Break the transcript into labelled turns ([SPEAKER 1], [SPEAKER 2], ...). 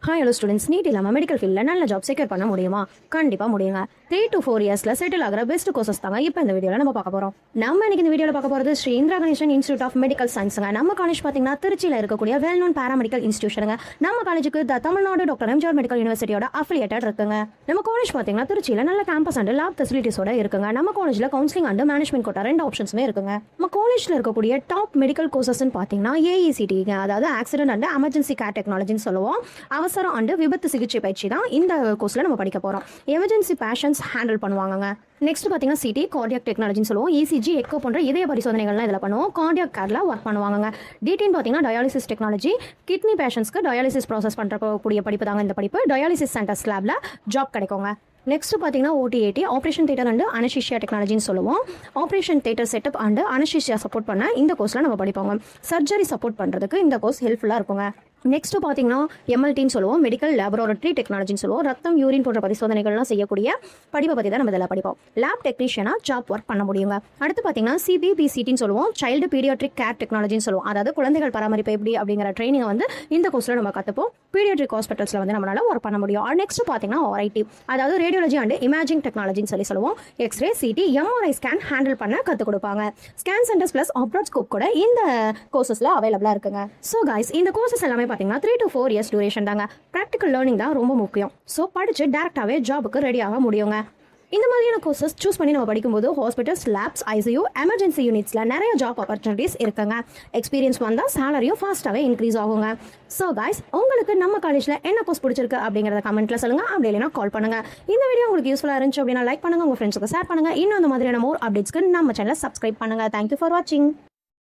[SPEAKER 1] Hi hello students, NEET இல்லாமல் medical ஃபீல்டில் நல்ல ஜாப் செக்யூர் பண்ண முடியுமா? கண்டிப்பாக முடியுங்க. 3 to 4 இயர்ஸில் செட்டில் ஆகிற பெஸ்ட் கோர்சஸ் தாங்க இப்போ இந்த வீடியோவில் நம்ம பார்க்க போகிறோம். நம்ம இன்னைக்கு இந்த வீடியோவில் பார்க்க போகிறது Sri Indira Ganesan institute of medical சயின்ஸுங்க. நம்ம காலேஜ் பார்த்தீங்கன்னா திருச்சியில் இருக்கக்கூடிய வெல் நோன் பேராமெடிக்கல் இன்ஸ்டியூஷனுங்க. நம்ம காலேஜுக்கு தமிழ்நாடு டாக்டர் எம்ஜிஆர் மெடிக்கல் யூனிவர்சிட்டியோட அஃபிலியேட்டட் இருக்குங்க. நம்ம காலேஜ் பார்த்தீங்கன்னா திருச்சியில் நல்ல கேம்பஸ் அண்ட் லேப் ஃபெசிலிட்டிஸோட இருக்குங்க. நம்ம காலேஜில் கவுன்சிலிங் அண்ட் மேனேஜ்மெண்ட் கோட்டா 2 ஆப்ஷன்ஸுமே இருக்குங்க. நம்ம காலேஜில் இருக்கக்கூடிய டாப் மெடிக்கல் கோர்சஸ்ன்னு பார்த்தீங்கன்னா AECT, அதாவது ஆக்சிடென்ட் அண்ட் எமர்ஜென்சி கேர் டெக்னாலஜின்னு சொல்லுவோம். அவசரம் அண்ட் விபத்து சிகிச்சை பயிற்சி தான் இந்த கோர்ஸில் நம்ம படிக்க போகிறோம். எமர்ஜென்சி பேஷன்ஸ் ஹேண்டில் பண்ணுவாங்க. நெக்ஸ்ட் பார்த்தீங்கன்னா சிடி கார்டியாக் டெக்னாலஜின்னு சொல்லுவோம். ECG, எக்கோ போன்ற இதய பரிசோதனைகள்லாம் இதில் பண்ணுவோம். கார்டியாக் கேரில் ஒர்க் பண்ணுவாங்க. டிடின்னு பார்த்தீங்கன்னா டயாலிசிஸ் டெக்னாலஜி, கிட்னி பேஷன்ஸ்க்கு டயாலிசிஸ் ப்ராசஸ் பண்ணுறக்கூடிய படிப்பு தாங்க இந்த படிப்பு. டயாலிசிஸ் சென்டர்ஸ் லேபில் ஜாப் கிடைக்குங்க. நெக்ஸ்ட் பார்த்தீங்கன்னா OTAT, operation theatre and anaesthesia டெக்னாலஜின்னு சொல்லுவோம். Operation theatre setup and anaesthesia support பண்ண இந்த கோர்ஸில் நம்ம படிப்போங்க. சர்ஜரி சப்போர்ட் பண்ணுறதுக்கு இந்த கோர்ஸ் ஹெல்ப்ஃபுல்லாக இருக்குங்க. நெக்ஸ்ட் பார்த்தீங்கன்னா MLTன்னு சொல்லுவோம், மெடிக்கல் லேபரேட்டரி டெக்னாலஜின்னு சொல்லுவோம். ரத்தம், யூரின் போன்ற பரிசோதனைகள்லாம் செய்யக்கூடிய படிப்பை பற்றி தான் நம்ம இதில் படிப்போம். லேப் டெக்னீஷியனாக ஜாப் ஒர்க் பண்ண முடியுங்க. அடுத்து பார்த்தீங்கன்னா CBBCTன்னு சொல்லுவோம், சைல்டு பீடியாட்ரிக் கேர் டெக்னாலஜின்னு சொல்லுவோம். அதாவது குழந்தைகள் பராமரிப்பு எப்படி அப்படிங்கிற ட்ரைனிங் வந்து இந்த கோர்ஸில் நம்ம கற்றுப்போம். பீடியாட்ரிக் ஹாஸ்பிட்டல்ஸில் வந்து நம்மளால ஒர்க் பண்ண முடியும். நெக்ஸ்ட் பார்த்தீங்கன்னா RIT, அதாவது ரேடியோலஜி அண்ட் இமேஜிங் டெக்னாலஜின்னு சொல்லுவோம். X ray, CT, MRI scan handle பண்ண கற்றுக் கொடுப்பாங்க. Scan centres plus abroad scope கூட இந்த கோர்சஸில் அவைலபிளாக இருக்குங்க. ஸோ கைஸ், இந்த கோர்சஸ் எல்லாமே பார்த்தீங்கன்னா 3 to 4 இயர்ஸ் டியூரேஷன் தாங்க. ப்ராக்டிக்கல் லேர்னிங் தான் ரொம்ப முக்கியம். ஸோ படித்து டேரெக்டாகவே ஜாபுக்கு ரெடியாக முடியுங்க. இந்த மாதிரியான கோர்சஸ் சூஸ் பண்ணி நம்ம படிக்கும்போது ஹாஸ்பிட்டல்ஸ், லேப்ஸ், ICU, எமர்ஜென்சி யூனிட்ஸில் நிறைய ஜாப் ஆப்பர்ச்சுனிட்டிஸ் இருக்குங்க. எக்ஸ்பீரியன்ஸ் வந்தால் சேலரியும் ஃபாஸ்ட்டாகவே இன்க்ரீஸ் ஆகுங்க. ஸோ கைஸ், உங்களுக்கு நம்ம காலேஜில் என்ன கோர்ஸ் பிடிச்சிருக்கு அப்படிங்கிறத கமெண்ட்டில் சொல்லுங்கள். அப்படி இல்லைனா கால் பண்ணுங்கள். இந்த வீடியோ உங்களுக்கு யூஸ்ஃபுல்லாக இருந்துச்சு அப்படின்னா லைக் பண்ணுங்கள், உங்கள் ஃப்ரெண்ட்ஸுக்கு ஷேர் பண்ணுங்கள். இன்னும் அந்த மாதிரியான மோர் அப்டேட்ஸ்க்கு நம்ம சேனலை சப்ஸ்கிரைப் பண்ணுங்கள். தேங்க்யூ ஃபார் வாட்சிங்.